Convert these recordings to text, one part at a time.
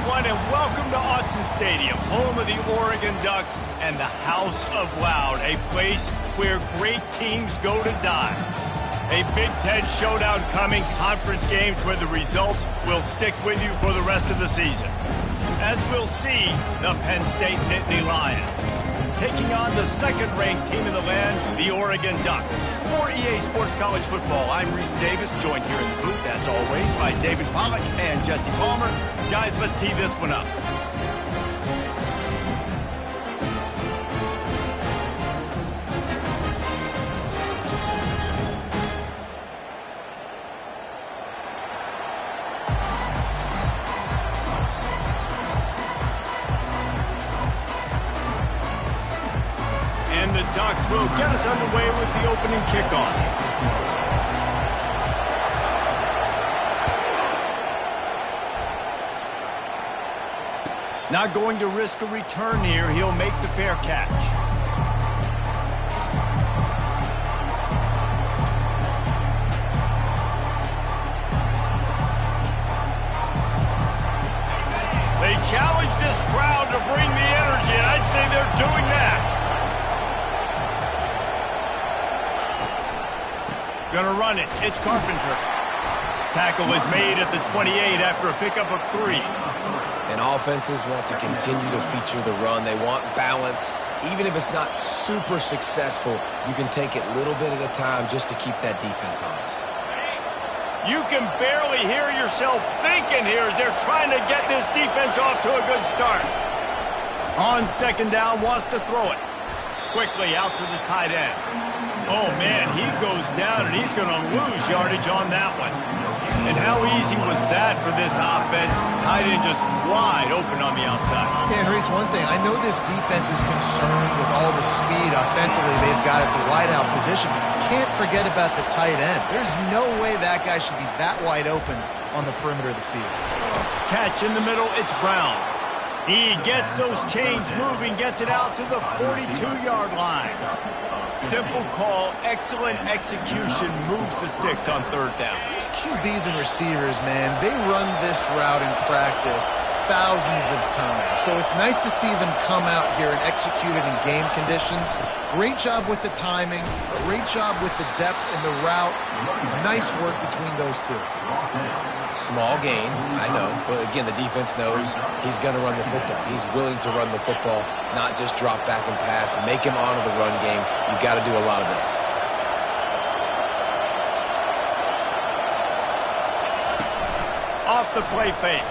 everyone, and welcome to Autzen Stadium, home of the Oregon Ducks and the House of Loud, a place where great teams go to die. A Big Ten showdown coming, conference games where the results will stick with you for the rest of the season. As we'll see, the Penn State Nittany Lions taking on the second-ranked team in the land, the Oregon Ducks. For EA Sports College Football, I'm Reese Davis, joined here in the booth, as always, by David Pollack and Jesse Palmer. Guys, let's tee this one up. And the Ducks will get us underway with the opening kickoff. Not going to risk a return here. He'll make the fair catch. They challenge this crowd to bring the energy, and I'd say they're doing that. Gonna run it. It's Carpenter. Tackle is made at the 28 after a pickup of 3. And offenses want to continue to feature the run. They want balance. Even if it's not super successful, you can take it little bit at a time just to keep that defense honest. You can barely hear yourself thinking here as they're trying to get this defense off to a good start. On second down, wants to throw it. Quickly out to the tight end. Oh, man, he goes down, and he's going to lose yardage on that one. And how easy was that for this offense? Tight end just wide open on the outside. Yeah, and Reese, one thing, I know this defense is concerned with all the speed offensively they've got at the wideout position, but you can't forget about the tight end. There's no way that guy should be that wide open on the perimeter of the field. Catch in the middle, it's Brown. He gets those chains moving, gets it out to the 42-yard line. Simple call, excellent execution, moves the sticks on third down. These QBs and receivers, man, they run this route in practice thousands of times. So it's nice to see them come out here and execute it in game conditions. Great job with the timing, great job with the depth and the route. Nice work between those two. Small gain, I know, but again, the defense knows he's going to run the football. He's willing to run the football, not just drop back and pass, make him honor the run game. You've got to do a lot of this. Off the play fake.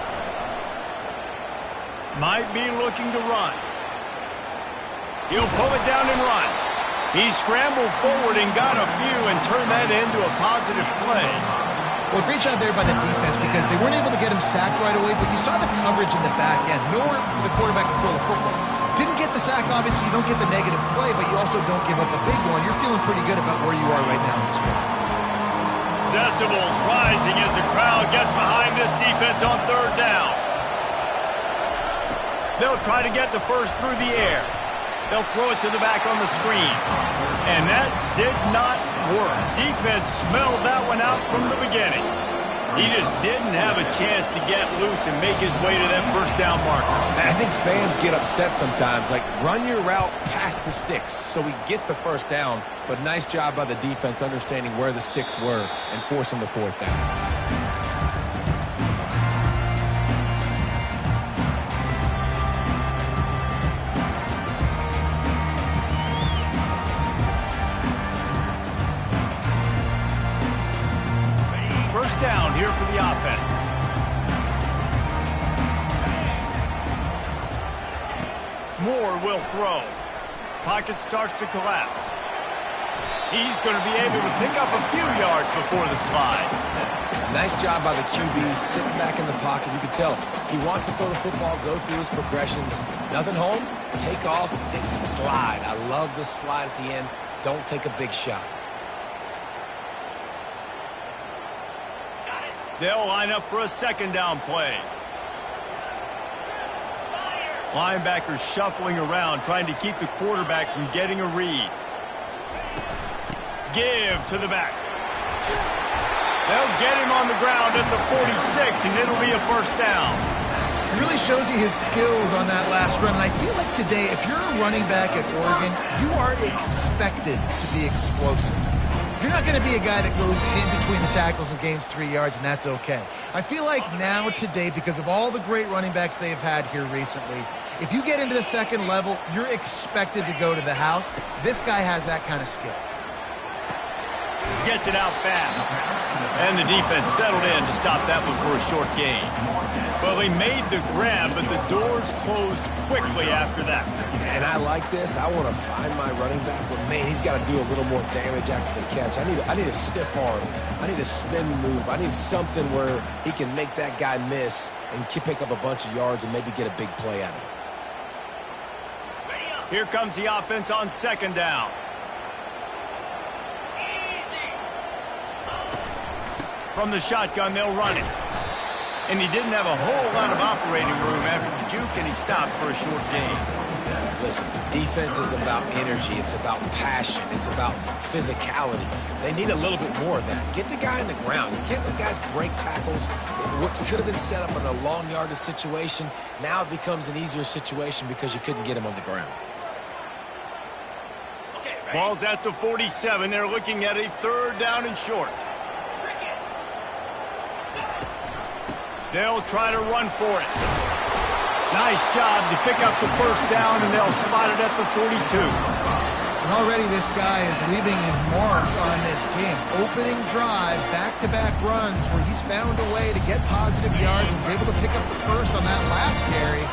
Might be looking to run. He'll pull it down and run. He scrambled forward and got a few and turned that into a positive play. Well, great job there by the defense because they weren't able to get him sacked right away, but you saw the coverage in the back end. Nowhere for the quarterback to throw the football. Didn't get the sack, obviously. You don't get the negative play, but you also don't give up a big one. You're feeling pretty good about where you are right now in this game. Decibels rising as the crowd gets behind this defense on third down. They'll try to get the first through the air. They'll throw it to the back on the screen. And that did not work. Defense smelled that one out from the beginning. He just didn't have a chance to get loose and make his way to that first down marker. I think fans get upset sometimes. Like, run your route past the sticks so we get the first down. But nice job by the defense understanding where the sticks were and forcing the fourth down. Down here for the offense. Moore will throw. Pocket starts to collapse. He's going to be able to pick up a few yards before the slide. Nice job by the QB sitting back in the pocket. You can tell he wants to throw the football, go through his progressions. Nothing home, take off, and slide. I love the slide at the end. Don't take a big shot. They'll line up for a second down play. Linebackers shuffling around, trying to keep the quarterback from getting a read. Give to the back. They'll get him on the ground at the 46, and it'll be a first down. It really shows you his skills on that last run. And I feel like today, if you're a running back at Oregon, you are expected to be explosive. You're not going to be a guy that goes in between the tackles and gains 3 yards, and that's okay. I feel like now today, because of all the great running backs they've had here recently, if you get into the second level, you're expected to go to the house. This guy has that kind of skill. Gets it out fast. And the defense settled in to stop that one for a short gain. Well, he made the grab, but the doors closed quickly after that. And I like this. I want to find my running back, but man, he's got to do a little more damage after the catch. I need a stiff arm. I need a spin move. I need something where he can make that guy miss and pick up a bunch of yards and maybe get a big play out of it. Here comes the offense on second down. From the shotgun, they'll run it. And he didn't have a whole lot of operating room after the juke, and he stopped for a short gain. Listen, defense is about energy. It's about passion. It's about physicality. They need a little bit more of that. Get the guy on the ground. You can't let guys break tackles. What could have been set up in a long yardage situation, now it becomes an easier situation because you couldn't get him on the ground. Ball's at the 47. They're looking at a third down and short. They'll try to run for it. Nice job to pick up the first down, and they'll spot it at the 42. And already this guy is leaving his mark on this game. Opening drive, back-to-back runs where he's found a way to get positive yards and was able to pick up the first on that last carry.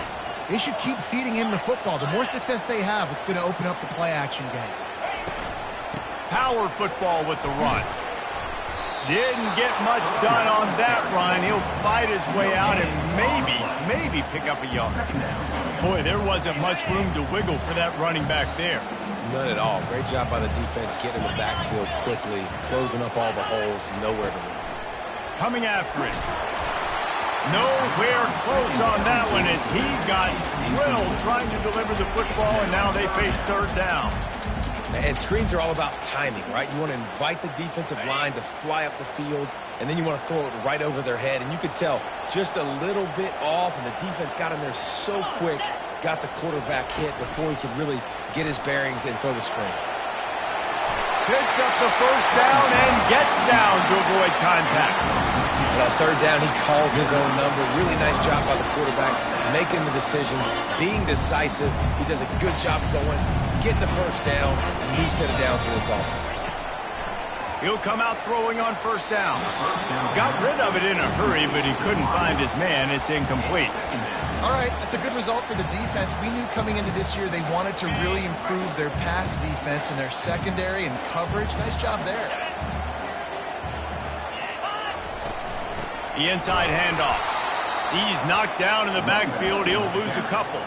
They should keep feeding him the football. The more success they have, it's going to open up the play-action game. Power football with the run. Didn't get much done on that run. He'll fight his way out and maybe pick up a yard. Boy, there wasn't much room to wiggle for that running back there. None at all. Great job by the defense getting in the backfield quickly, closing up all the holes, nowhere to look. Coming after it. Nowhere close on that one as he got drilled trying to deliver the football, and now they face third down. And screens are all about timing, right? You want to invite the defensive line to fly up the field, and then you want to throw it right over their head. And you could tell just a little bit off, and the defense got in there so quick, got the quarterback hit before he could really get his bearings and throw the screen. Picks up the first down and gets down to avoid contact. And on third down, he calls his own number. Really nice job by the quarterback, making the decision, being decisive. He does a good job going, getting the first down, a new set of downs for this offense. He'll come out throwing on first down. Got rid of it in a hurry, but he couldn't find his man. It's incomplete. All right, that's a good result for the defense. We knew coming into this year they wanted to really improve their pass defense and their secondary and coverage. Nice job there. The inside handoff. He's knocked down in the backfield. He'll lose a couple.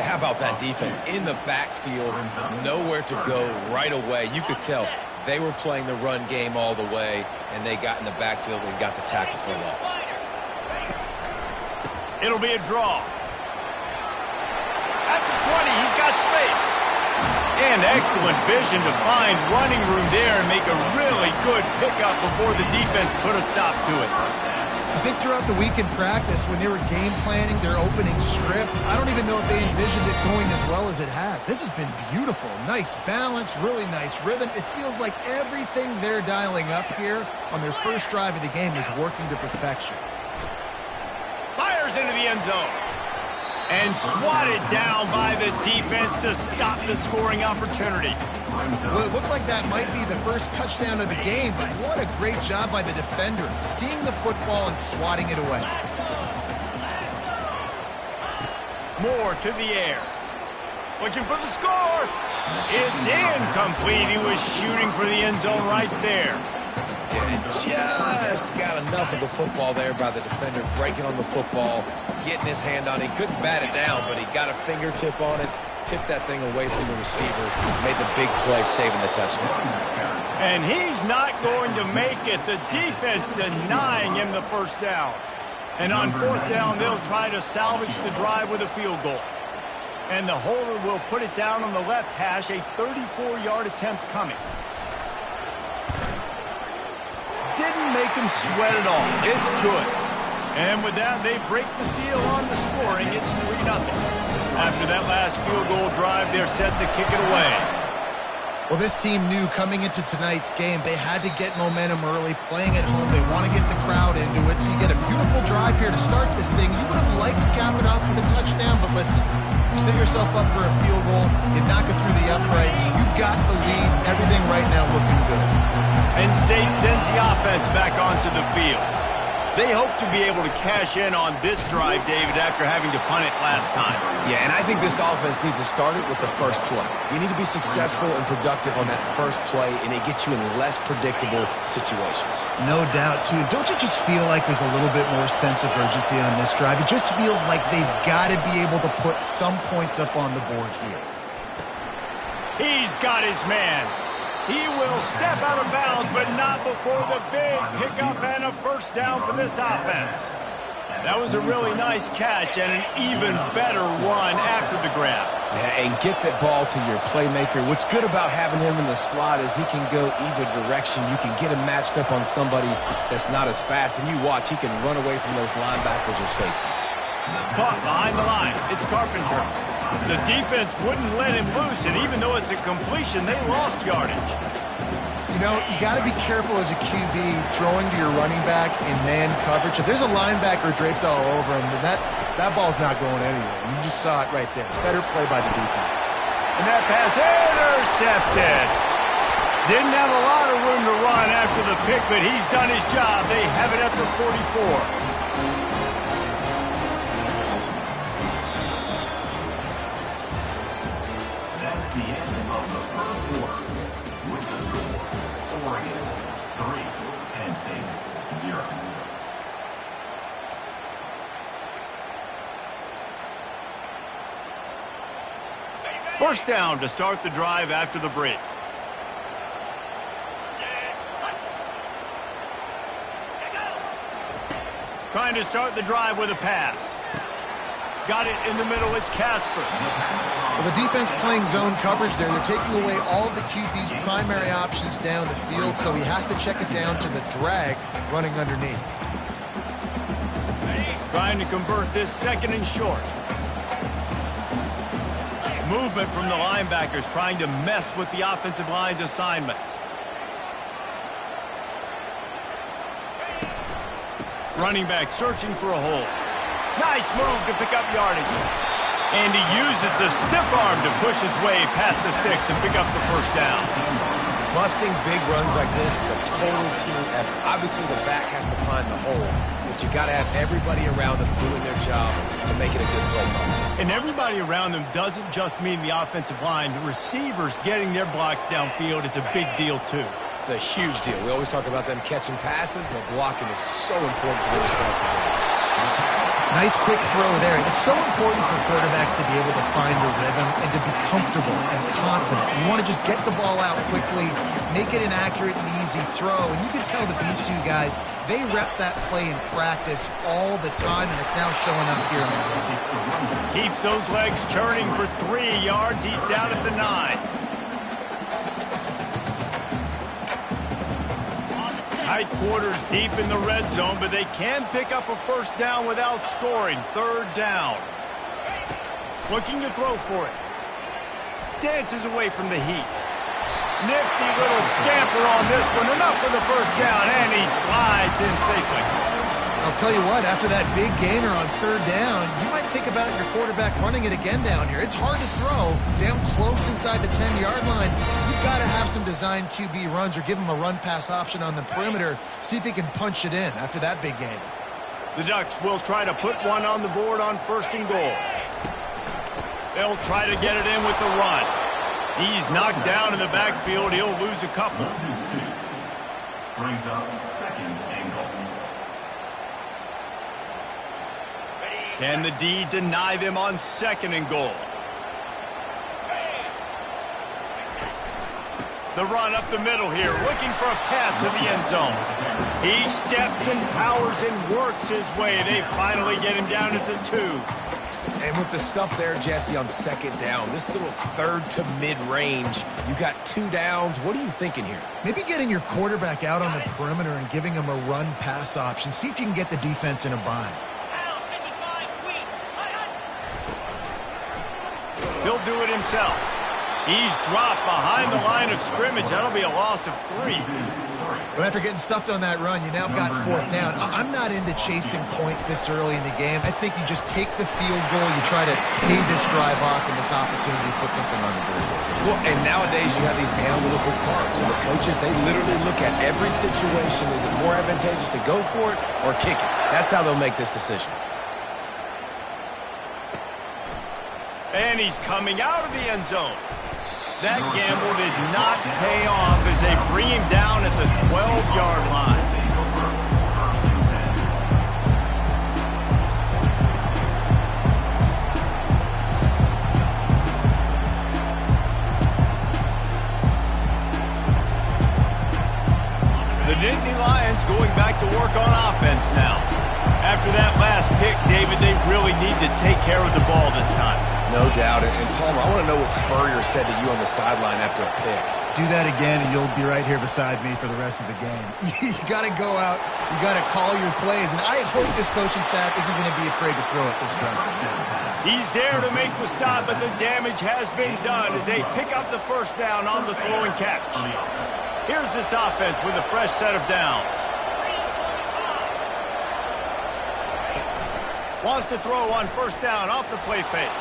How about that defense in the backfield, nowhere to go right away. You could tell they were playing the run game all the way, and they got in the backfield and got the tackle for loss. It'll be a draw. At the 20, he's got space. And excellent vision to find running room there and make a really good pickup before the defense put a stop to it. I think throughout the week in practice, when they were game planning their opening script, I don't even know if they envisioned it going as well as it has. This has been beautiful. Nice balance, really nice rhythm. It feels like everything they're dialing up here on their first drive of the game is working to perfection. Fires into the end zone. And swatted down by the defense to stop the scoring opportunity. Well, it looked like that might be the first touchdown of the game, but what a great job by the defender, seeing the football and swatting it away. Moore to the air. Looking for the score. It's incomplete. He was shooting for the end zone right there. And just got enough of the football there by the defender, breaking on the football, getting his hand on it. He couldn't bat it down, but he got a fingertip on it, tipped that thing away from the receiver, made the big play, saving the touchdown. And he's not going to make it. The defense denying him the first down. And on fourth down, they'll try to salvage the drive with a field goal. And the holder will put it down on the left hash, a 34-yard attempt coming. Didn't make him sweat at all. It's good. And with that, they break the seal on the scoring. It's 3-0. After that last field goal drive, they're set to kick it away. Well, this team knew coming into tonight's game they had to get momentum early, playing at home. They want to get the crowd into it, so you get a beautiful drive here to start this thing. You would have liked to cap it off with a touchdown, but listen, you set yourself up for a field goal, you knock it through the uprights, you've got the lead, everything right now looking good. Penn State sends the offense back onto the field. They hope to be able to cash in on this drive, David, after having to punt it last time. Yeah, and I think this offense needs to start it with the first play. You need to be successful and productive on that first play, and it gets you in less predictable situations. No doubt, too. Don't you just feel like there's a little bit more sense of urgency on this drive? It just feels like they've got to be able to put some points up on the board here. He's got his man. He will step out of bounds, but not before the big pickup and a first down for this offense. That was a really nice catch and an even better run after the grab. Yeah, and get that ball to your playmaker. What's good about having him in the slot is he can go either direction. You can get him matched up on somebody that's not as fast, and you watch, he can run away from those linebackers or safeties. Caught behind the line. It's Carpenter. The defense wouldn't let him loose, and even though it's a completion, they lost yardage. You know, you got to be careful as a QB throwing to your running back in man coverage. If there's a linebacker draped all over him, then that ball's not going anywhere. And you just saw it right there. Better play by the defense. And that pass intercepted. Didn't have a lot of room to run after the pick, but he's done his job. They have it at the 44. First down to start the drive after the break. Trying to start the drive with a pass. Got it in the middle. It's Casper. Well, the defense playing zone coverage there. They're taking away all of the QB's primary options down the field, so he has to check it down to the drag running underneath. Trying to convert this second and short. Movement from the linebackers trying to mess with the offensive line's assignments. Running back searching for a hole. Nice move to pick up yardage. And he uses the stiff arm to push his way past the sticks and pick up the first down. Busting big runs like this is a total team effort. Obviously, the back has to find the hole, but you got to have everybody around them doing their job to make it a good play. And everybody around them doesn't just mean the offensive line. The receivers getting their blocks downfield is a big deal, too. It's a huge deal. We always talk about them catching passes, but blocking is so important for the defensive guys. Nice quick throw there. It's so important for quarterbacks to be able to find a rhythm and to be comfortable and confident. You want to just get the ball out quickly, make it an accurate and easy throw. And you can tell that these two guys, they rep that play in practice all the time, and it's now showing up here in the game. Keeps those legs churning for 3 yards. He's down at the 9. Tight quarters deep in the red zone, but they can pick up a first down without scoring. Third down. Looking to throw for it. Dances away from the heat. Nifty little scamper on this one. Enough for the first down, and he slides in safely. I'll tell you what, after that big gainer on third down, you might think about your quarterback running it again down here. It's hard to throw down close inside the 10-yard line. You've got to have some designed QB runs or give him a run-pass option on the perimeter. See if he can punch it in after that big gain. The Ducks will try to put one on the board on first and goal. They'll try to get it in with the run. He's knocked down in the backfield. He'll lose a couple. Brings up second and goal. Can the D deny them on second and goal? The run up the middle here, looking for a path to the end zone. He steps and powers and works his way. They finally get him down at the 2. And with the stuff there, Jesse, on second down, this little third to mid-range, you got 2 downs. What are you thinking here? Maybe getting your quarterback out on the perimeter and giving him a run-pass option. See if you can get the defense in a bind. He'll do it himself. He's dropped behind the line of scrimmage. That'll be a loss of 3. But after getting stuffed on that run, you now got 4th down. I'm not into chasing points this early in the game. I think you just take the field goal. You try to pay this drive off and this opportunity to put something on the board. Well, and nowadays you have these analytical cards. And the coaches, they literally look at every situation. Is it more advantageous to go for it or kick it? That's how they'll make this decision. And he's coming out of the end zone. That gamble did not pay off as they bring him down at the 12-yard line. The Nittany Lions going back to work on offense now. After that last pick, David, they really need to take care of the ball this time. No doubt. And Palmer, I want to know what Spurrier said to you on the sideline after a pick. Do that again, and you'll be right here beside me for the rest of the game. You got to go out. You got to call your plays. And I hope this coaching staff isn't going to be afraid to throw it this round. He's there to make the stop, but the damage has been done as they pick up the first down on the throw and catch. Here's this offense with a fresh set of downs. Wants to throw on first down off the play fake.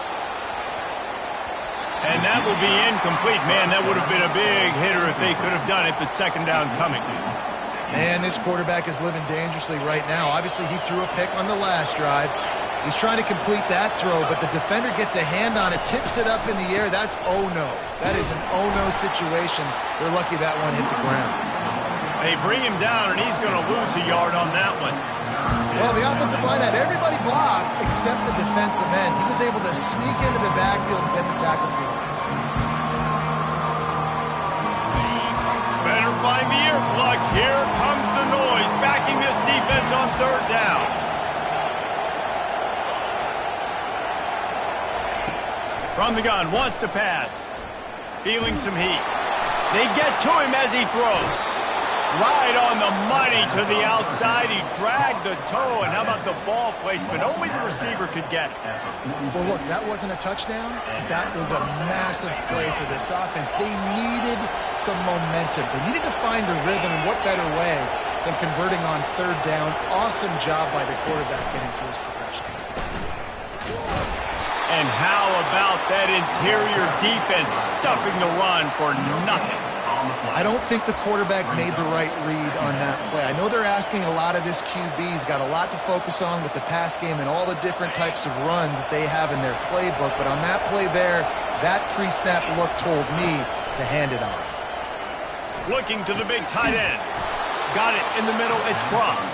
And that will be incomplete. Man, that would have been a big hitter if they could have done it, but second down coming. Man, this quarterback is living dangerously right now. Obviously, he threw a pick on the last drive. He's trying to complete that throw, but the defender gets a hand on it, tips it up in the air. That's oh-no. That is an oh-no situation. They're lucky that one hit the ground. They bring him down, and he's going to lose a yard on that one. Well, the offensive line had everybody blocked except the defensive end. He was able to sneak into the backfield and get the tackle for once. Better find the earplugs. Here comes the noise, backing this defense on third down. From the gun, wants to pass. Feeling some heat. They get to him as he throws. Right on the money to the outside. He dragged the toe, and how about the ball placement? Only the receiver could get it. Well, look, that wasn't a touchdown. That was a massive play for this offense. They needed some momentum. They needed to find a rhythm, and what better way than converting on third down. Awesome job by the quarterback getting through his progression. And how about that interior defense stuffing the run for nothing? I don't think the quarterback made the right read on that play. I know they're asking a lot of this QB. He's got a lot to focus on with the pass game and all the different types of runs that they have in their playbook. But on that play there, that pre-snap look told me to hand it off. Looking to the big tight end. Got it in the middle. It's Cross.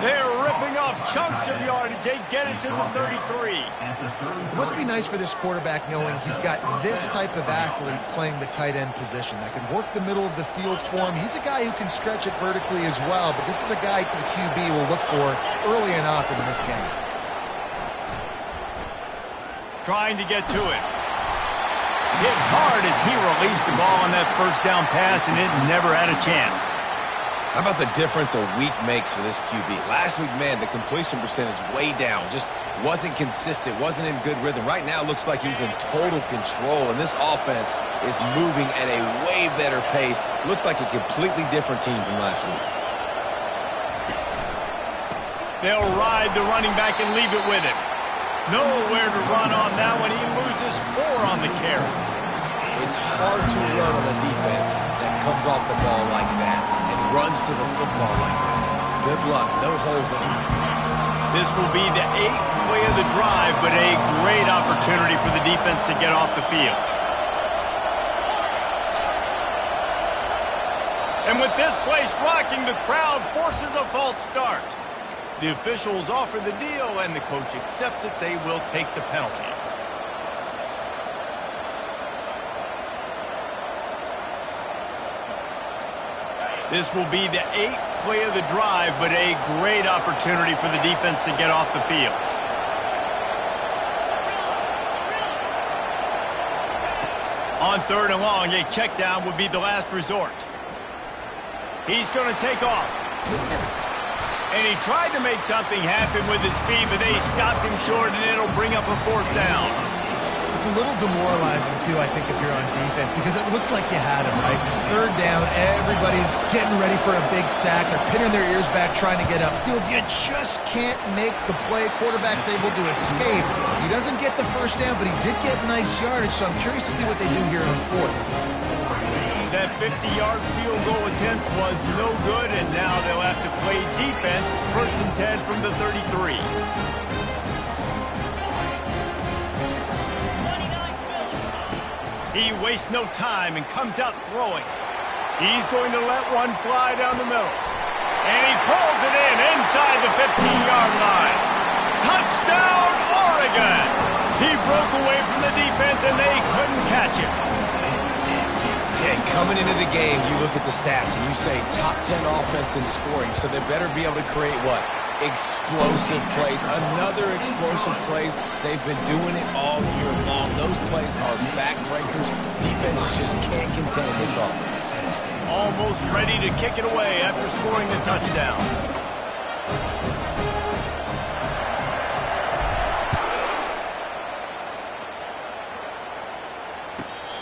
They're ripping off chunks of yardage. They get it to the 33. It must be nice for this quarterback knowing he's got this type of athlete playing the tight end position that can work the middle of the field for him. He's a guy who can stretch it vertically as well, but this is a guy the QB will look for early and often in this game. Trying to get to it. Hit hard as he released the ball on that first down pass, and it never had a chance. How about the difference a week makes for this QB? Last week, man, the completion percentage way down. Just wasn't consistent, wasn't in good rhythm. Right now, it looks like he's in total control, and this offense is moving at a way better pace. Looks like a completely different team from last week. They'll ride the running back and leave it with him. Nowhere to run on that one. He loses 4 on the carry. It's hard to run on a defense that comes off the ball like that and runs to the football like that. Good luck. No holes anywhere. This will be the 8th play of the drive, but a great opportunity for the defense to get off the field. And with this place rocking, the crowd forces a false start. The officials offer the deal, and the coach accepts it. They will take the penalty. This will be the 8th play of the drive, but a great opportunity for the defense to get off the field. On 3rd and long, a check down would be the last resort. He's going to take off. And he tried to make something happen with his feet, but they stopped him short, and it'll bring up a 4th down. It's a little demoralizing, too, I think, if you're on defense, because it looked like you had him, right? It's 3rd down. Everybody's getting ready for a big sack. They're pinning their ears back, trying to get upfield. You just can't make the play. Quarterback's able to escape. He doesn't get the 1st down, but he did get nice yardage, so I'm curious to see what they do here on 4th. That 50-yard field goal attempt was no good, and now they'll have to play defense. 1st and 10 from the 33. He wastes no time and comes out throwing. He's going to let one fly down the middle. And he pulls it in inside the 15-yard line. Touchdown, Oregon! He broke away from the defense, and they couldn't catch him. Okay, coming into the game, you look at the stats, and you say top 10 offense in scoring, so they better be able to create what? Explosive plays. Another explosive plays. They've been doing it all year long. Those plays are backbreakers. Defenses just can't contain this offense. Almost ready to kick it away after scoring the touchdown.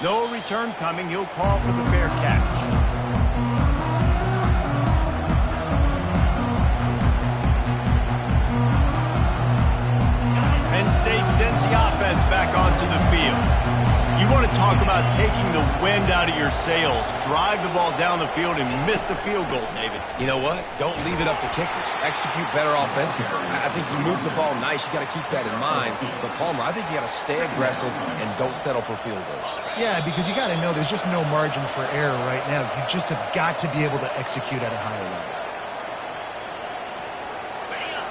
No return coming. He'll call for the fair catch. Penn State sends the offense back onto the field. You want to talk about taking the wind out of your sails. Drive the ball down the field and miss the field goal, David. You know what? Don't leave it up to kickers. Execute better offensively. I think you move the ball nice. You got to keep that in mind. But, Palmer, I think you got to stay aggressive and don't settle for field goals. Yeah, because you got to know there's just no margin for error right now. You just have got to be able to execute at a higher level.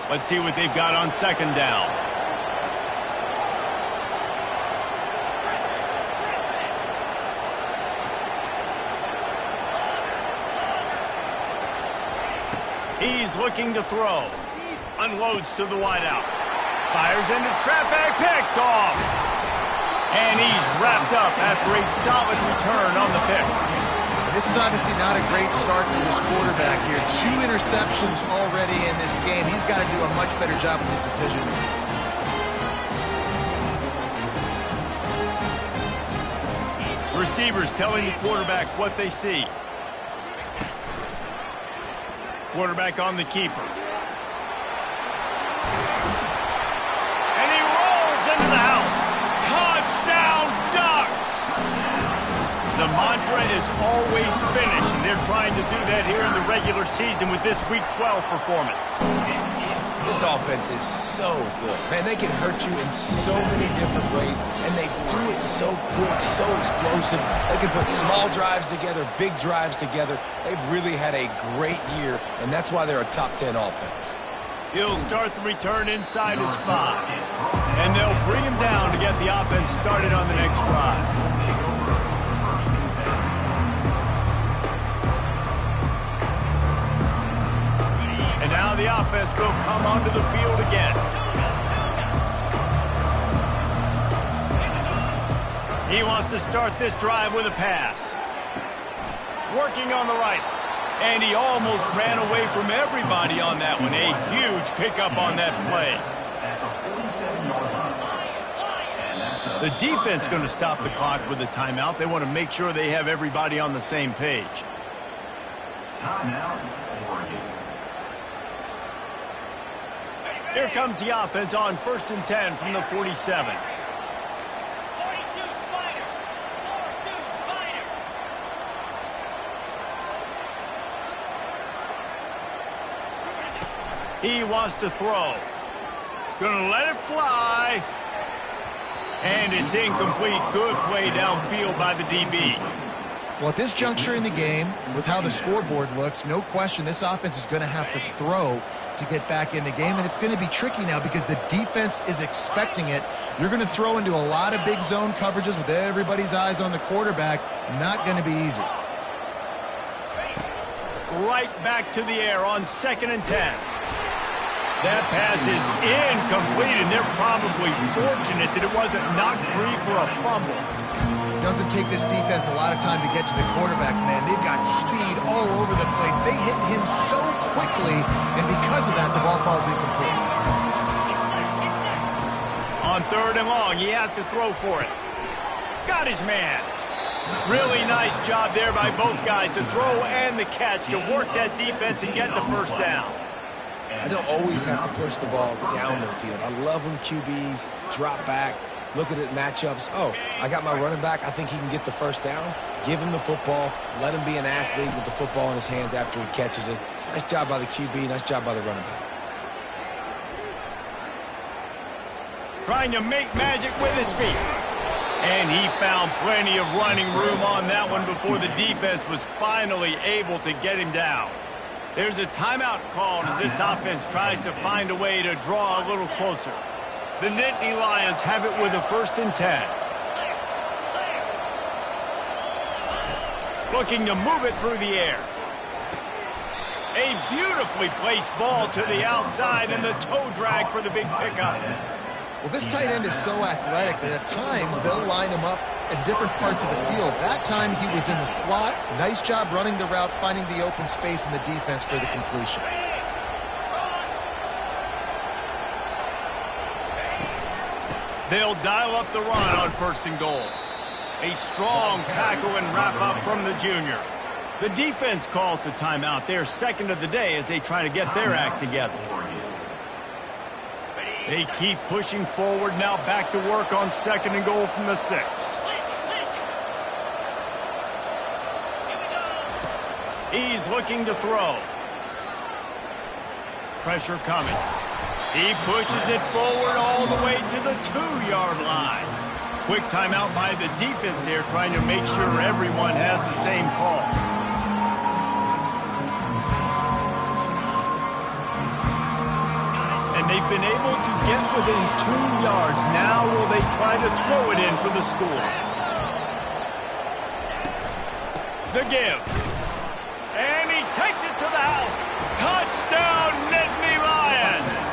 Let's see what they've got on 2nd down. He's looking to throw. Unloads to the wideout. Fires into traffic. Picked off. And he's wrapped up after a solid return on the pick. This is obviously not a great start for this quarterback here. 2 interceptions already in this game. He's got to do a much better job with his decision. Receivers telling the quarterback what they see. Quarterback on the keeper. And he rolls into the house. Touchdown, Ducks! The mantra is always finish, and they're trying to do that here in the regular season with this Week 12 performance. This offense is so good. Man, they can hurt you in so many different ways, and they do it so quick, so explosive. They can put small drives together, big drives together. They've really had a great year, and that's why they're a top 10 offense. He'll start the return inside his 5, and they'll bring him down to get the offense started on the next drive. And now the offense will come onto the field again. He wants to start this drive with a pass. Working on the right. And he almost ran away from everybody on that one. A huge pickup on that play. The defense going to stop the clock with a timeout. They want to make sure they have everybody on the same page. Timeout, Oregon. Here comes the offense on 1st and 10 from the 47. He wants to throw. Gonna let it fly. And it's incomplete. Good play downfield by the DB. Well, at this juncture in the game, with how the scoreboard looks, no question this offense is going to have to throw to get back in the game, and it's going to be tricky now because the defense is expecting it. You're going to throw into a lot of big zone coverages with everybody's eyes on the quarterback. Not going to be easy. Right back to the air on 2nd and 10. That pass is incomplete, and they're probably fortunate that it wasn't knocked free for a fumble. Doesn't take this defense a lot of time to get to the quarterback, man. They've got speed all over the place. They hit him so quickly, and because of that, the ball falls incomplete. On 3rd and long, he has to throw for it. Got his man. Really nice job there by both guys to throw and the catch to work that defense and get the first down. I don't always have to push the ball down the field. I love when QBs drop back, look at it matchups. Oh, I got my running back. I think he can get the first down. Give him the football. Let him be an athlete with the football in his hands after he catches it. Nice job by the QB. Nice job by the running back. Trying to make magic with his feet. And he found plenty of running room on that one before the defense was finally able to get him down. There's a timeout called as this offense tries to find a way to draw a little closer. The Nittany Lions have it with a 1st and 10. Looking to move it through the air. A beautifully placed ball to the outside and the toe drag for the big pickup. Well, this tight end is so athletic that at times they'll line him up in different parts of the field. That time he was in the slot. Nice job running the route, finding the open space in the defense for the completion. They'll dial up the run on 1st and goal. A strong tackle and wrap up from the junior. The defense calls the timeout. Their 2nd of the day as they try to get their act together. They keep pushing forward, now back to work on 2nd and goal from the 6. He's looking to throw. Pressure coming. He pushes it forward all the way to the 2-yard line. Quick timeout by the defense there, trying to make sure everyone has the same call. They've been able to get within 2 yards. Now will they try to throw it in for the score? The give. And he takes it to the house. Touchdown, Nittany Lions!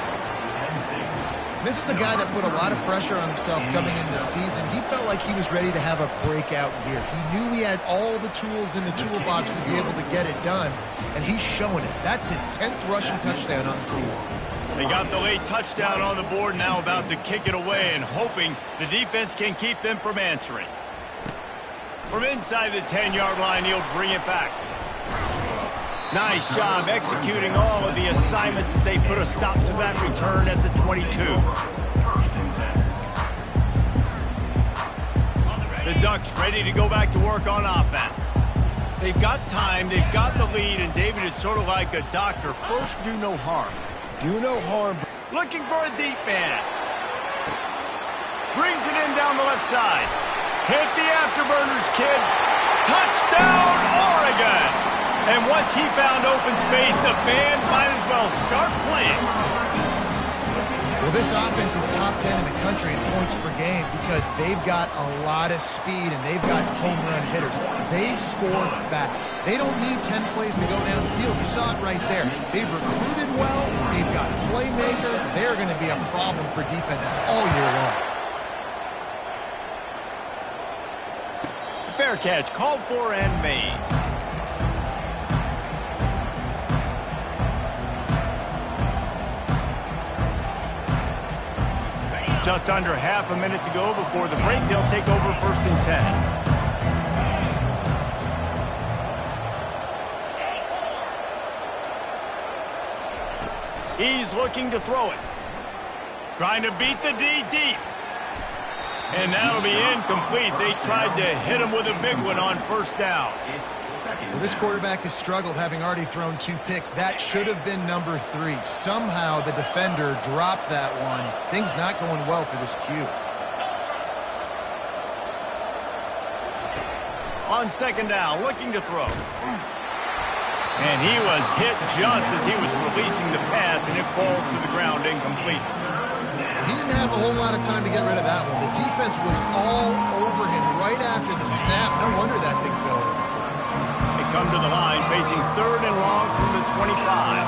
This is a guy that put a lot of pressure on himself coming into the season. He felt like he was ready to have a breakout year. He knew he had all the tools in the toolbox to be able to get it done, and he's showing it. That's his 10th rushing touchdown on the season. They got the late touchdown on the board, now about to kick it away and hoping the defense can keep them from answering. From inside the 10-yard line, he'll bring it back. Nice job executing all of the assignments as they put a stop to that return at the 22. The Ducks ready to go back to work on offense. They've got time, they've got the lead, and David is sort of like a doctor. First, do no harm. Do no harm. Looking for a deep man. Brings it in down the left side. Hit the afterburners, kid. Touchdown, Oregon! And once he found open space, the band might as well start playing. Well, this offense is top 10 in the country in points per game because they've got a lot of speed and they've got home run hitters. They score fast. They don't need 10 plays to go down the field. You saw it right there. They've recruited well. They've got playmakers. They're going to be a problem for defenses all year long. Fair catch called for and made. Just under half a minute to go before the break. They'll take over 1st and 10. He's looking to throw it. Trying to beat the D deep. And that'll be incomplete. They tried to hit him with a big one on 1st down. Well, this quarterback has struggled, having already thrown 2 picks. That should have been number 3. Somehow the defender dropped that one. Things not going well for this Q. On 2nd down, looking to throw. And he was hit just as he was releasing the pass, and it falls to the ground incomplete. He didn't have a whole lot of time to get rid of that one. The defense was all over him right after the snap. No wonder that thing fell in. They come to the line facing 3rd and long from the 25.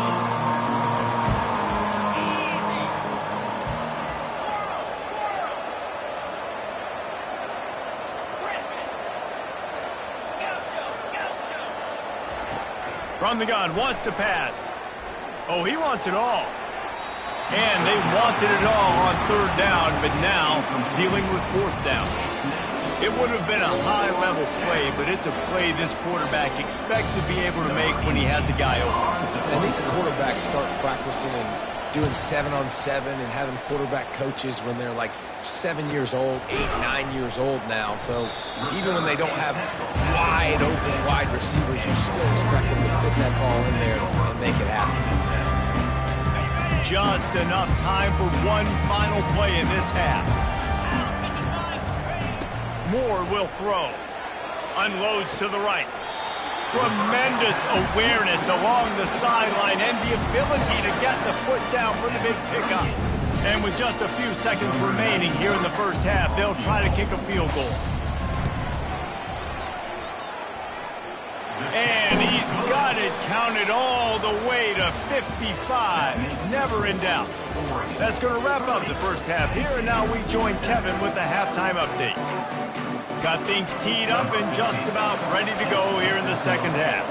From the gun, wants to pass. Oh, he wants it all. And they wanted it all on third down, but now dealing with fourth down. It would have been a high-level play, but it's a play this quarterback expects to be able to make when he has a guy open. And these quarterbacks start practicing and doing 7-on-7 and having quarterback coaches when they're like 7 years old, 8, 9 years old now. So even when they don't have wide receivers, you still expect them to fit that ball in there and make it happen. Just enough time for one final play in this half. Moore will throw. Unloads to the right. Tremendous awareness along the sideline and the ability to get the foot down for the big pickup. And with just a few seconds remaining here in the first half, they'll try to kick a field goal. And he's got it counted all the way to 55. Never in doubt. That's going to wrap up the first half here, and now we join Kevin with the halftime update. Got things teed up and just about ready to go here in the second half.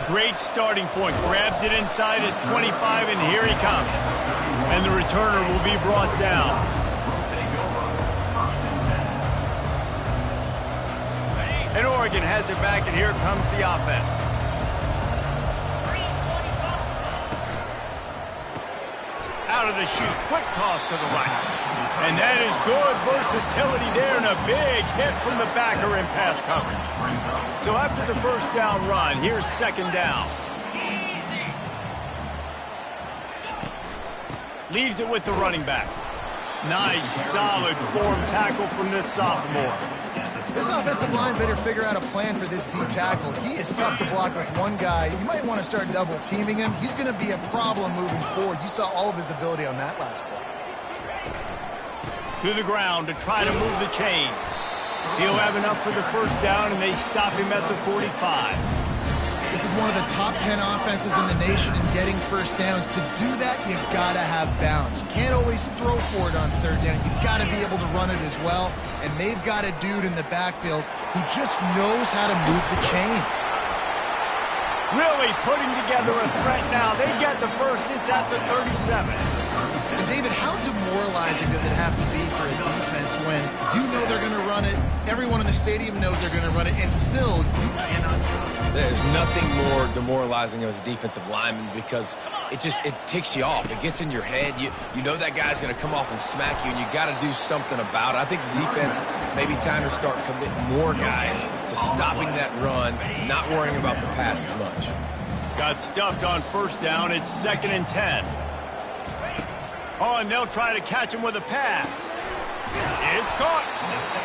Great starting point. Grabs it inside his 25, and here he comes. And the returner will be brought down. And Oregon has it back, and here comes the offense. Out of the chute, quick toss to the right. And that is good versatility there, and a big hit from the backer in pass coverage. So after the first down run, here's second down. Leaves it with the running back. Nice, solid form tackle from this sophomore. This offensive line better figure out a plan for this deep tackle. He is tough to block with one guy. You might want to start double teaming him. He's going to be a problem moving forward. You saw all of his ability on that last play. To the ground to try to move the chains. He'll have enough for the first down, and they stop him at the 45. This is one of the top 10 offenses in the nation in getting first downs. To do that, you've got to have bounce. You can't always throw for it on third down. You've got to be able to run it as well. And they've got a dude in the backfield who just knows how to move the chains. Really putting together a threat now. They get the first. It's at the 37. And David, how demoralizing does it have to be for a defense when you know they're going to run it, everyone in the stadium knows they're going to run it, and still you cannot stop it? There's nothing more demoralizing as a defensive lineman because it ticks you off. It gets in your head. You know that guy's going to come off and smack you, and you got to do something about it. I think the defense maybe time to start committing more guys to stopping that run, not worrying about the pass as much. Got stuffed on first down. It's 2nd and 10. Oh, and they'll try to catch him with a pass. It's caught.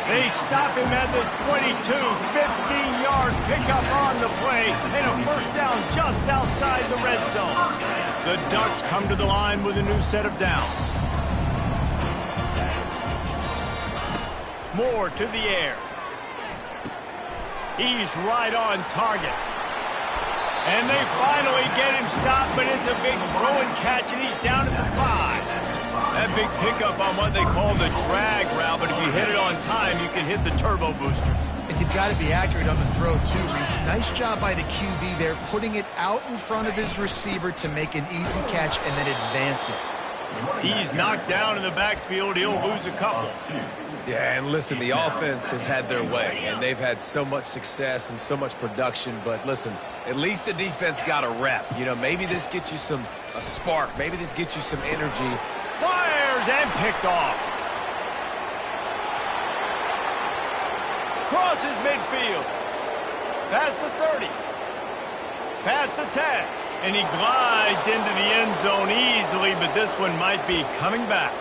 They stop him at the 22, 15-yard pickup on the play, and a first down just outside the red zone. The Ducks come to the line with a new set of downs. Moore to the air. He's right on target. And they finally get him stopped, but it's a big throw and catch, and he's down at the 5. That big pickup on what they call the drag route, but if you hit it on time, you can hit the turbo boosters. And you've got to be accurate on the throw, too, Reese. Nice job by the QB there, putting it out in front of his receiver to make an easy catch and then advance it. He's knocked down in the backfield. He'll lose a couple. Yeah, and listen, the offense has had their way, and they've had so much success and so much production. But listen, at least the defense got a rep. You know, maybe this gets you a spark. Maybe this gets you some energy. Fires and picked off. Crosses midfield. Past the 30. Past the 10. And he glides into the end zone easily, but this one might be coming back.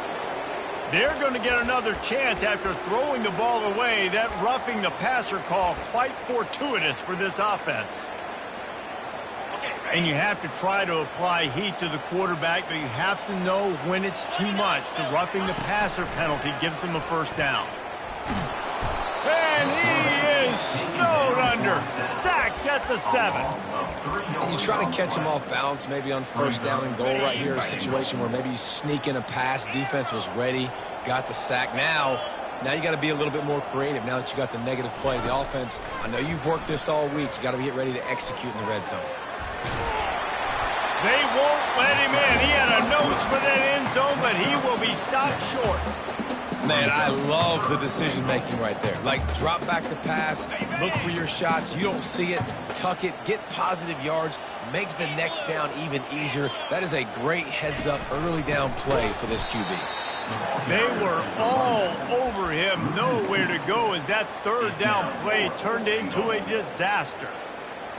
They're going to get another chance after throwing the ball away. That roughing the passer call quite fortuitous for this offense. And you have to try to apply heat to the quarterback, but you have to know when it's too much. The roughing the passer penalty gives them a first down. And he is snowed under. Sacked at the 7. You try to catch him off balance, maybe on first down and goal right here, a situation where maybe you sneak in a pass. Defense was ready, got the sack. Now Now you got to be a little bit more creative now that you got the negative play. The offense, I know you've worked this all week. You got to get ready to execute in the red zone. They won't let him in. He had a nose for that end zone, but he will be stopped short. Man, I love the decision-making right there. Like, drop back the pass, look for your shots. You don't see it, tuck it, get positive yards, makes the next down even easier. That is a great heads-up early down play for this QB. They were all over him, nowhere to go as that third down play turned into a disaster.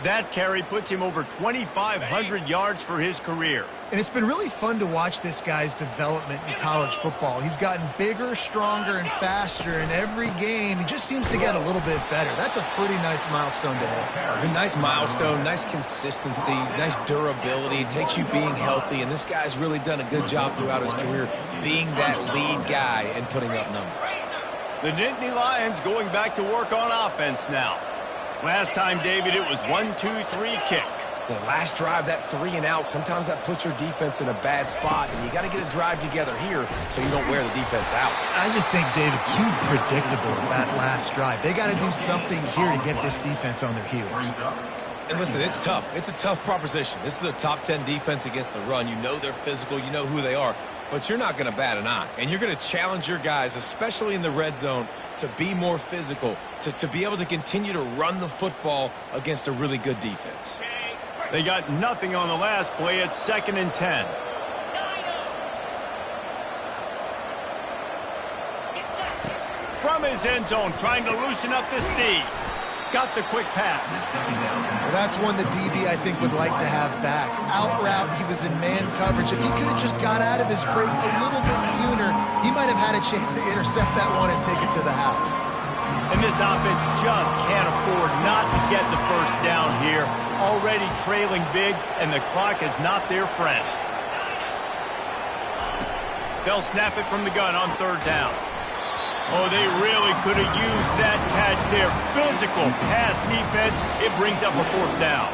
That carry puts him over 2,500 yards for his career. And it's been really fun to watch this guy's development in college football. He's gotten bigger, stronger, and faster in every game. He just seems to get a little bit better. That's a pretty nice milestone to hit. A nice milestone, nice consistency, nice durability. It takes you being healthy, and this guy's really done a good job throughout his career being that lead guy and putting up numbers. The Nittany Lions going back to work on offense now. Last time, David, it was 1-2-3 kick. The last drive, that 3 and out, sometimes that puts your defense in a bad spot, and you got to get a drive together here so you don't wear the defense out. I just think, David, too predictable that last drive. They got to do something here to get this defense on their heels. And listen, it's tough. It's a tough proposition. This is a top 10 defense against the run. You know they're physical. You know who they are. But you're not going to bat an eye. And you're going to challenge your guys, especially in the red zone, to be more physical, to be able to continue to run the football against a really good defense. They got nothing on the last play. It's 2nd and 10. From his end zone, trying to loosen up this D. Got the quick pass. Well, that's one the DB, I think, would like to have back. Out route, he was in man coverage. If he could have just got out of his break a little bit sooner, he might have had a chance to intercept that one and take it to the house. And this offense just can't afford not to get the first down here. Already trailing big, and the clock is not their friend. They'll snap it from the gun on 3rd down. Oh, they really could have used that catch there. Physical pass defense. It brings up a 4th down.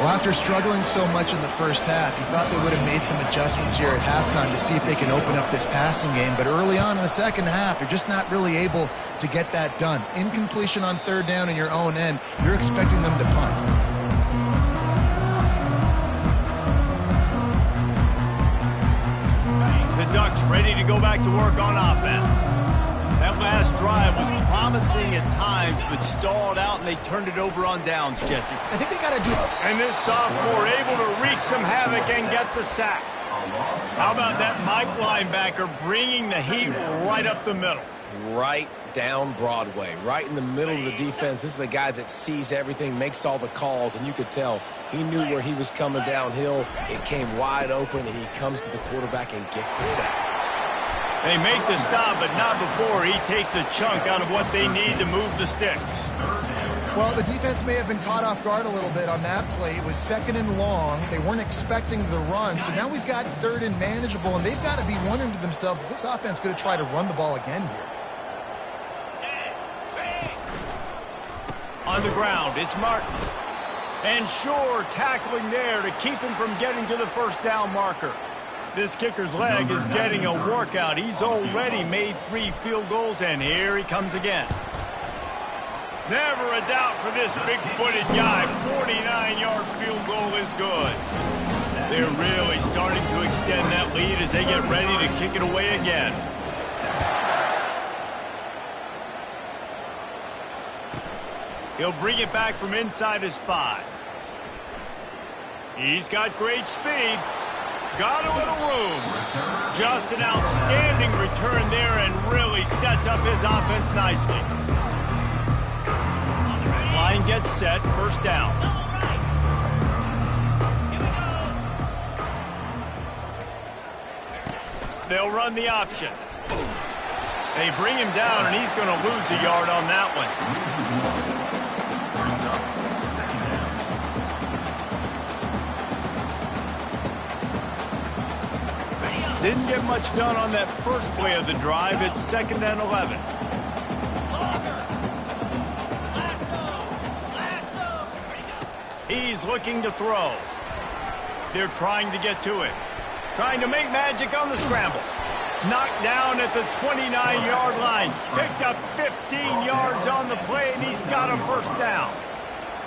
Well, after struggling so much in the first half, you thought they would have made some adjustments here at halftime to see if they can open up this passing game. But early on in the second half, they're just not really able to get that done. Incompletion on 3rd down in your own end, you're expecting them to punt. The Ducks ready to go back to work on offense. That last drive was promising at times, but stalled out, and they turned it over on downs, Jesse. I think they got to do it. And this sophomore able to wreak some havoc and get the sack. How about that Mike linebacker bringing the heat right up the middle? Right down Broadway, right in the middle of the defense. This is the guy that sees everything, makes all the calls, and you could tell he knew where he was coming downhill. It came wide open, and he comes to the quarterback and gets the sack. They make the stop, but not before he takes a chunk out of what they need to move the sticks. Well, the defense may have been caught off guard a little bit on that play. It was 2nd and long. They weren't expecting the run, so now we've got 3rd and manageable, and they've got to be wondering to themselves, is this offense going to try to run the ball again here? On the ground, it's Martin. And Shore tackling there to keep him from getting to the 1st down marker. This kicker's leg is getting a workout. He's already made 3 field goals, and here he comes again. Never a doubt for this big-footed guy. 49-yard field goal is good. They're really starting to extend that lead as they get ready to kick it away again. He'll bring it back from inside his 5. He's got great speed. Got a little room. Just an outstanding return there and really sets up his offense nicely. Line gets set, 1st down. They'll run the option. They bring him down, and he's going to lose a yard on that one. Didn't get much done on that first play of the drive. It's 2nd and 11. He's looking to throw. They're trying to get to it. Trying to make magic on the scramble. Knocked down at the 29-yard line. Picked up 15 yards on the play, and he's got a first down.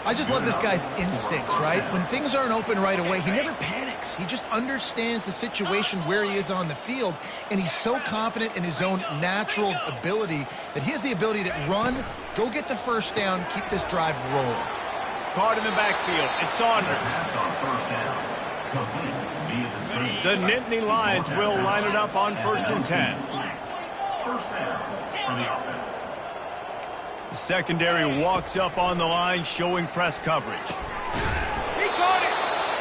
I just love this guy's instincts, right? When things aren't open right away, he never panics. He just understands the situation where he is on the field, and he's so confident in his own natural ability that he has the ability to run, go get the first down, keep this drive rolling. Caught in the backfield. It's Saunders. The Nittany Lions will line it up on 1st and 10. First down for the offense. The secondary walks up on the line, showing press coverage. He caught it!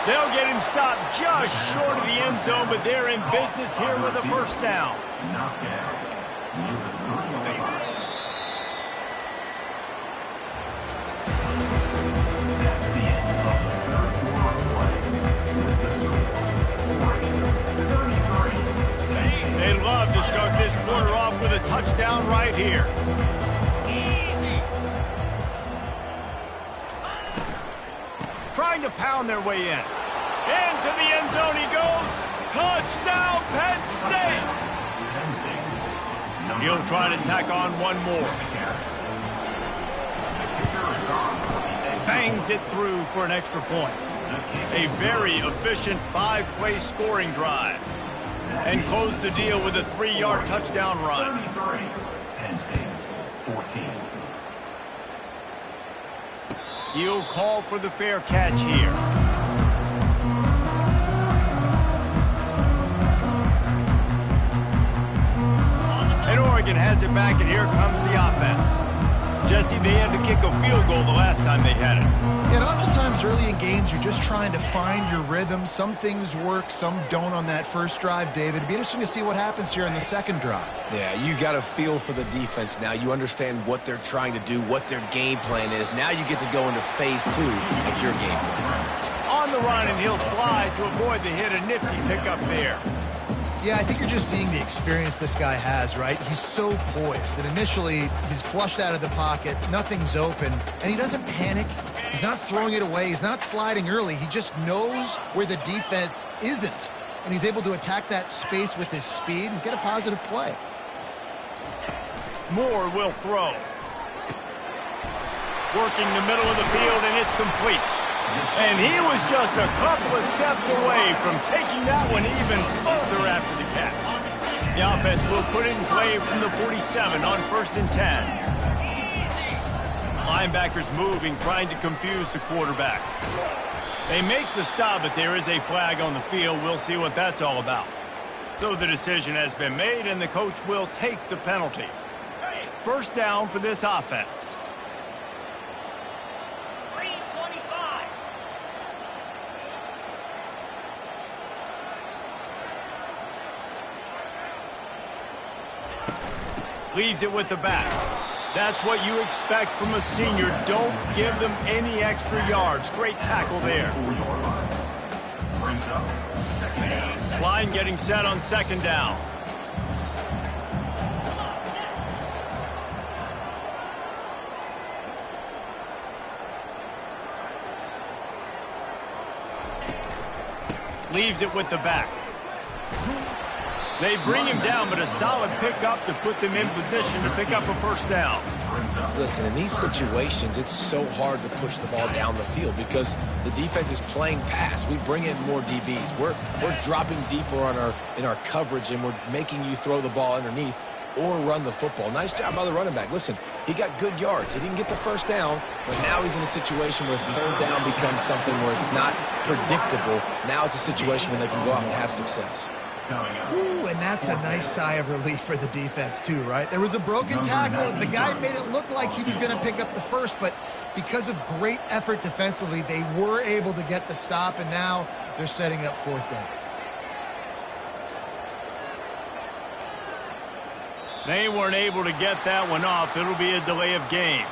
They'll get him stopped just short of the end zone, but they're in business here with a first down. Knocked down near the 30 on the line. That's the end of the third quarter of play. With the score 33. They'd love to start this quarter off with a touchdown right here. Trying to pound their way in. Into the end zone he goes. Touchdown, Penn State! He'll try to tack on one more. Bangs it through for an extra point. A very efficient 5-play scoring drive. And close the deal with a 3-yard touchdown run. 33. Penn State 14. He'll call for the fair catch here. And Oregon has it back, and here comes the offense. Jesse, they had to kick a field goal the last time they had it. And oftentimes early in games, you're just trying to find your rhythm. Some things work, some don't on that first drive, David. It'd be interesting to see what happens here in the second drive. Yeah, you got a feel for the defense now. You understand what they're trying to do, what their game plan is. Now you get to go into phase 2 of your game plan. On the run, and he'll slide to avoid the hit. A nifty pickup there. Yeah, I think you're just seeing the experience this guy has, right? He's so poised that initially he's flushed out of the pocket, nothing's open, and he doesn't panic. He's not throwing it away. He's not sliding early. He just knows where the defense isn't, and he's able to attack that space with his speed and get a positive play. Moore will throw. Working the middle of the field, and it's complete. And he was just a couple of steps away from taking that one even further after the catch. The offense will put it in play from the 47 on 1st and 10. Linebackers moving, trying to confuse the quarterback. They make the stop, but there is a flag on the field. We'll see what that's all about. So the decision has been made, and the coach will take the penalty. First down for this offense. Leaves it with the back. That's what you expect from a senior. Don't give them any extra yards. Great tackle there. Line getting set on 2nd down. Leaves it with the back. They bring him down, but a solid pickup to put them in position to pick up a first down. Listen, in these situations, it's so hard to push the ball down the field because the defense is playing pass. We bring in more DBs. We're dropping deeper in our coverage, and we're making you throw the ball underneath or run the football. Nice job by the running back. Listen, he got good yards. He didn't get the first down, but now he's in a situation where 3rd down becomes something where it's not predictable. Now it's a situation where they can go out and have success. Ooh, and that's a nice sigh of relief for the defense too, right? There was a broken tackle. The guy made it look like he was going to pick up the first, but because of great effort defensively, they were able to get the stop, and now they're setting up 4th down. They weren't able to get that one off. It'll be a delay of game.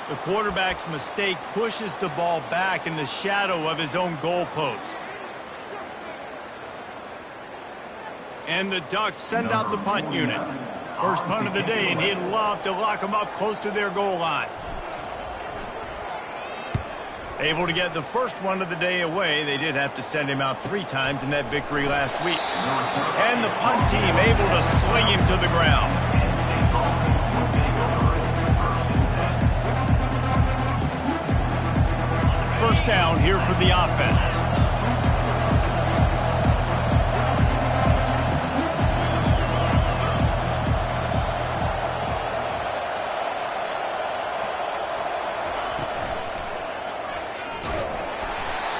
The quarterback's mistake pushes the ball back in the shadow of his own goalpost. And the Ducks send out the punt unit. First punt of the day, and he'd love to lock them up close to their goal line. Able to get the first one of the day away. They did have to send him out 3 times in that victory last week. And the punt team able to sling him to the ground. First down here for the offense.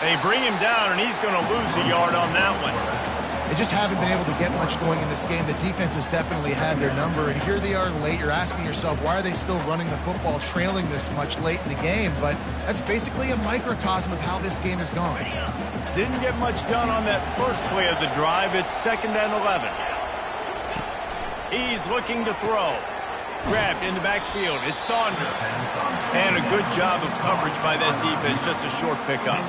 They bring him down, and he's going to lose a yard on that one. They just haven't been able to get much going in this game. The defense has definitely had their number, and here they are late. You're asking yourself, why are they still running the football, trailing this much late in the game? But that's basically a microcosm of how this game has gone. Didn't get much done on that first play of the drive. It's 2nd and 11. He's looking to throw. Grabbed in the backfield. It's Saunders. And a good job of coverage by that defense. Just a short pickup.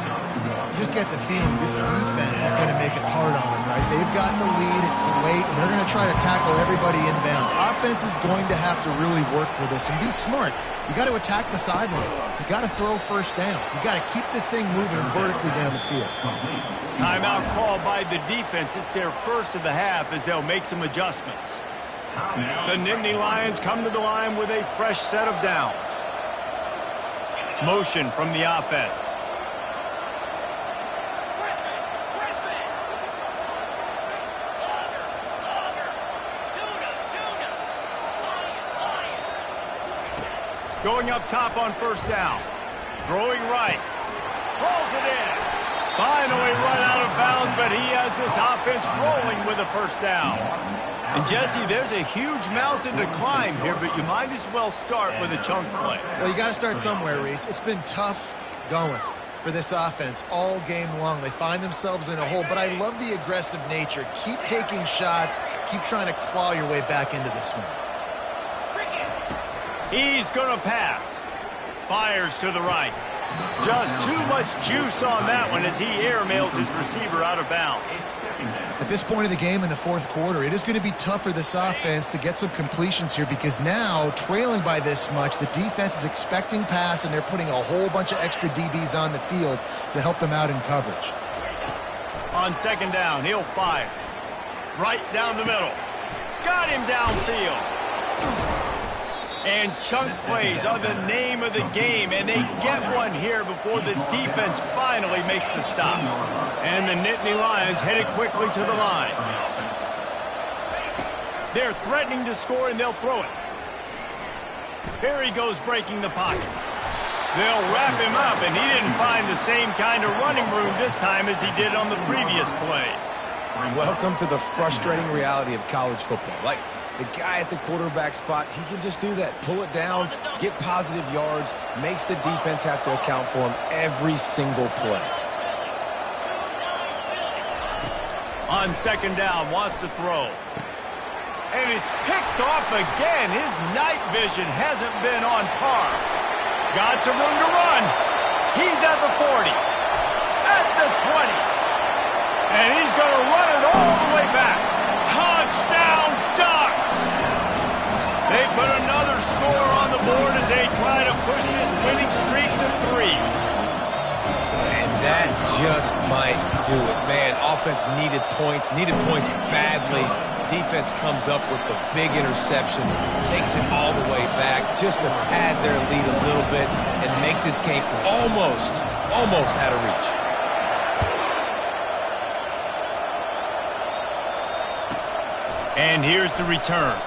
You just get the feeling this defense is going to make it hard on them, right? They've got the lead. It's late, and they're going to try to tackle everybody inbounds. Offense is going to have to really work for this and be smart. You got to attack the sidelines. You got to throw first downs. You got to keep this thing moving vertically down the field. Timeout called by the defense. It's their first of the half as they'll make some adjustments. The Nittany Lions come to the line with a fresh set of downs. Motion from the offense. Going up top on first down. Throwing right. Pulls it in. Finally run out of bounds, but he has this offense rolling with a first down. And, Jesse, there's a huge mountain to climb here, but you might as well start with a chunk play. Well, you got to start somewhere, Reese. It's been tough going for this offense all game long. They find themselves in a hole, but I love the aggressive nature. Keep taking shots. Keep trying to claw your way back into this one. He's going to pass. Fires to the right. Just too much juice on that one as he airmails his receiver out of bounds. At this point of the game in the fourth quarter, it is going to be tough for this offense to get some completions here because now, trailing by this much, the defense is expecting pass, and they're putting a whole bunch of extra DBs on the field to help them out in coverage. On second down, he'll fire. Right down the middle. Got him downfield. And chunk plays are the name of the game, and they get one here before the defense finally makes the stop. And the Nittany Lions headed quickly to the line. They're threatening to score, and they'll throw it. Here he goes breaking the pocket. They'll wrap him up, and he didn't find the same kind of running room this time as he did on the previous play. Welcome to the frustrating reality of college football. Like, the guy at the quarterback spot, he can just do that. Pull it down, get positive yards, makes the defense have to account for him every single play. On second down, wants to throw. And it's picked off again. His night vision hasn't been on par. Got some room to run. He's at the 40. At the 20. And he's going to run it all the way back. Touchdown, Ducks! They put another score on the board as they try to push this winning streak to 3. And that just might do it. Man, offense needed points badly. Defense comes up with the big interception, takes it all the way back just to pad their lead a little bit and make this game almost out of reach. And here's the return.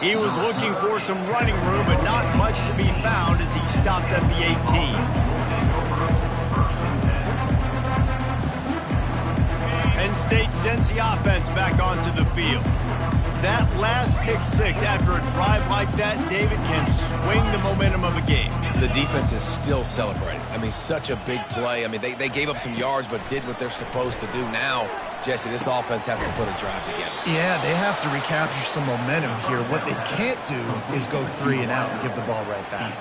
He was looking for some running room, but not much to be found as he stopped at the 18. Penn State sends the offense back onto the field. That last pick six after a drive like that, David, can swing the momentum of a game. The defense is still celebrating. I mean, such a big play. I mean, they gave up some yards but did what they're supposed to do. Now, Jesse, this offense has to put a drive together. Yeah, they have to recapture some momentum here. What they can't do is go 3 and out and give the ball right back.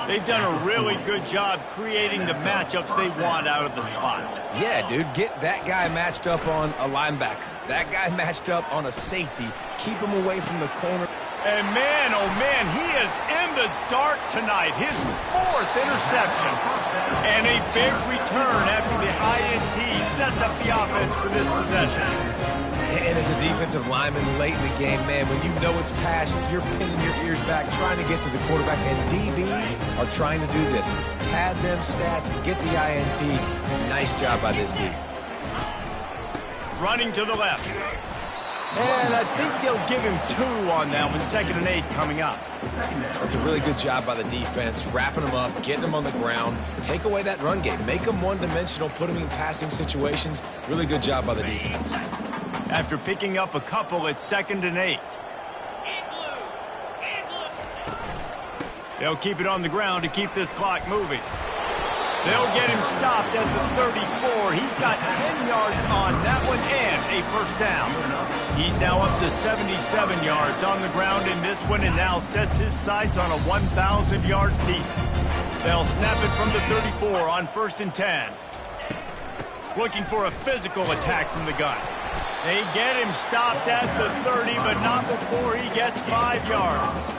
They've done a really good job creating the matchups they want out of the slot. Yeah, dude, get that guy matched up on a linebacker. That guy matched up on a safety. Keep him away from the corner. And man, oh man, he is in the dark tonight. His 4th interception. And a big return after the INT sets up the offense for this possession. And as a defensive lineman late in the game, man, when you know it's passion, you're pinning your ears back, trying to get to the quarterback, and DBs are trying to do this. Pad them stats, get the INT. Nice job by this D. Running to the left. And I think they'll give him 2 on that one, 2nd and 8 coming up. That's a really good job by the defense, wrapping them up, getting them on the ground. Take away that run game. Make them one-dimensional, put them in passing situations. Really good job by the defense. After picking up a couple, it's 2nd and 8. They'll keep it on the ground to keep this clock moving. They'll get him stopped at the 34. He's got 10 yards on that one and a first down. He's now up to 77 yards on the ground in this one and now sets his sights on a 1,000-yard season. They'll snap it from the 34 on 1st and 10. Looking for a physical attack from the gun. They get him stopped at the 30, but not before he gets 5 yards.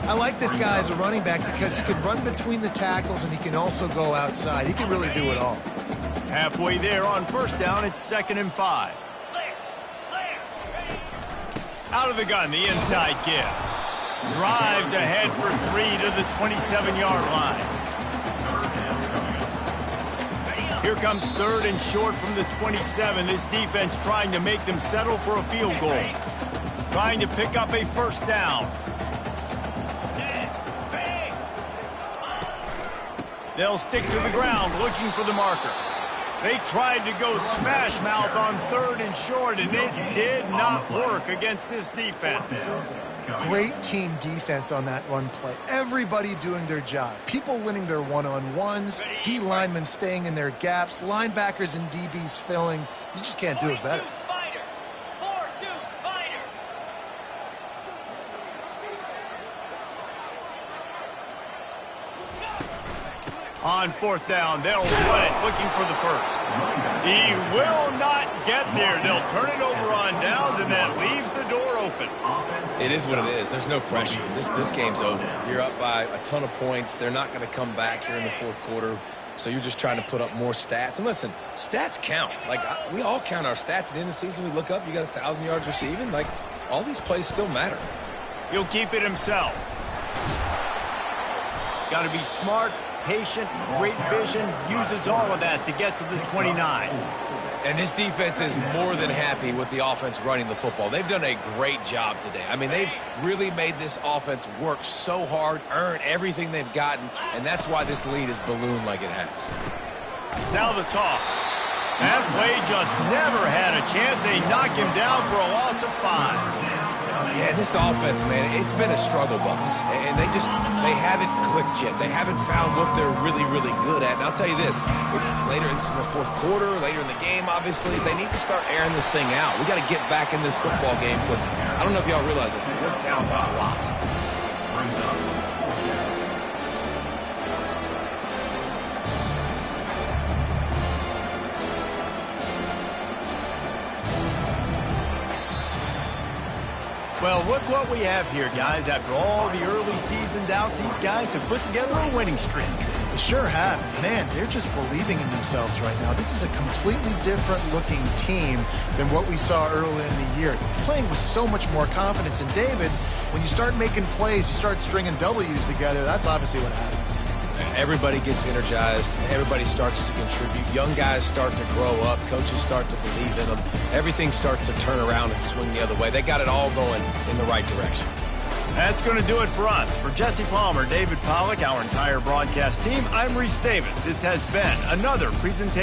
I like this guy as a running back because he can run between the tackles and he can also go outside. He can really do it all. Halfway there on first down, it's 2nd and 5. Out of the gun, the inside give. Drives ahead for 3 to the 27-yard line. Here comes 3rd and short from the 27. This defense trying to make them settle for a field goal. Trying to pick up a first down. They'll stick to the ground looking for the marker. They tried to go smash mouth on 3rd and short, and it did not work against this defense. Great team defense on that run play. Everybody doing their job. People winning their one-on-ones, D linemen staying in their gaps, linebackers and DBs filling. You just can't do it better. On 4th down, they'll run it, looking for the first. He will not get there. They'll turn it over on downs, and that leaves the door open. It is what it is. There's no pressure. This game's over. You're up by a ton of points. They're not going to come back here in the 4th quarter, so you're just trying to put up more stats. And listen, stats count. Like, we all count our stats. At the end of the season, we look up, you got 1,000 yards receiving. Like, all these plays still matter. He'll keep it himself. Got to be smart, patient, great vision, uses all of that to get to the 29. And this defense is more than happy with the offense running the football. They've done a great job today. I mean, they've really made this offense work so hard, earn everything they've gotten, and that's why this lead is ballooned like it has. Now the toss. That play just never had a chance. They knock him down for a loss of 5. Yeah, this offense, man, it's been a struggle bus. And they haven't clicked yet. They haven't found what they're really, really good at. And I'll tell you this, it's later in the 4th quarter, later in the game, obviously. They need to start airing this thing out. We got to get back in this football game because I don't know if y'all realize this, but we're down by a lot. Well, look what we have here, guys. After all the early season doubts, these guys have put together a winning streak. They sure have. Man, they're just believing in themselves right now. This is a completely different-looking team than what we saw early in the year. Playing with so much more confidence. And, David, when you start making plays, you start stringing W's together, that's obviously what happens. Everybody gets energized. Everybody starts to contribute. Young guys start to grow up. Coaches start to believe in them. Everything starts to turn around and swing the other way. They got it all going in the right direction. That's going to do it for us. For Jesse Palmer, David Pollack, our entire broadcast team, I'm Reese Davis. This has been another presentation